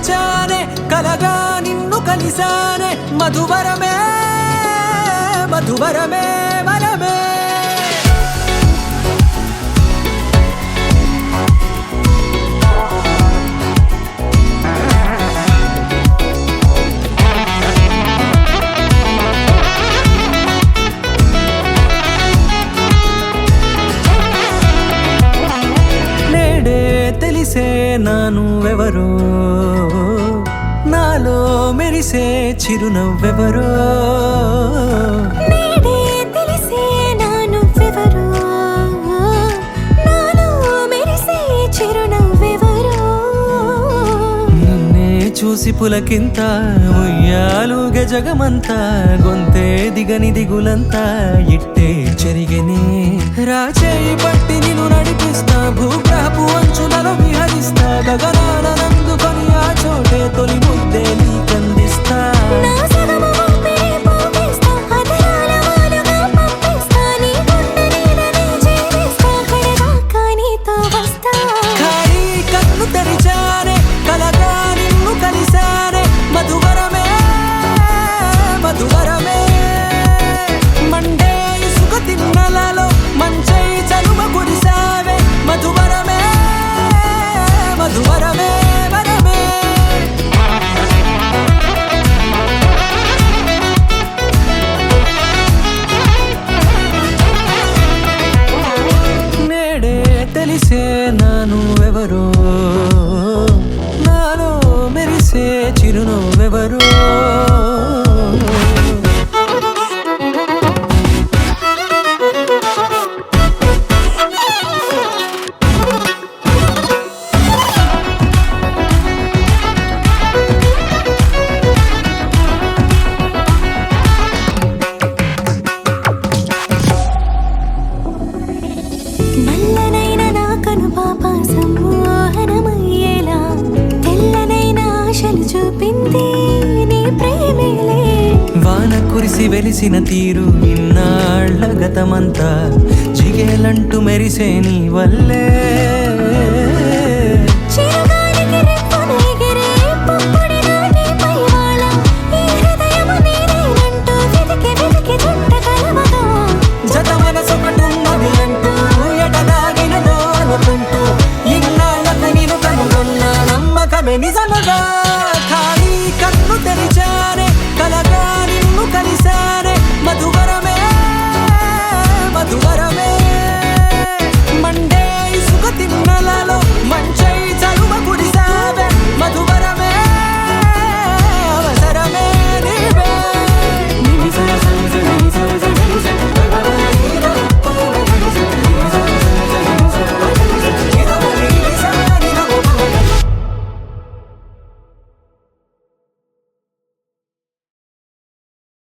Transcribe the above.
తెరిచానే కలగా నిన్ను కలిసానే మధువరమే మధువరమే వరమే తెలిసే నానువెవరో నాలో మెరిసే చిరునవ్వెవరో నేడే తెలిసే నానువెవరో నాలో మెరిసే చిరునవ్వెవరో నిన్నే చూసి పులకింత ఉయ్యాలుగే జగమంతా గొంతే దిగని దిగులంతా ఇట్టే చెరిగనే రాచేయి పట్టి నిన్ను నడిపిస్తా భూగ్రహపు అంచులలో విహరిస్తా గగనాన నందుకొని ఆ చోటే తొలి ముద్దే నీకందిస్తా నా సగము ఊపిరి పోగేస్తా అదరాల వాలుగా పంపిస్తా నీ గుండె నీడనే చేరేస్తా కడదాకా నీతో వస్తా ఖాళీ కన్ను తెరిచానే కలగా నిన్ను కలిసానే మధువరమే మధువరమే మండే ఇసుక తిన్నలలో మంచై చలువ కురిసావే మధువరమే మధువరమే వరమే నేడే తెలిసే నానువెవరో నాలో మెరిసే చిరునవ్వెవరో నల్లనైన నా కనుపాప సమ్మోహనమయ్యేలా తెల్లనైన ఆశలు చూపింది నీ ప్రేమేలే వాన కురిసి వెలిసిన తీరు ఇన్నాళ్ల గతమంతా జిగేలంటూ మెరిసే నీ వల్లే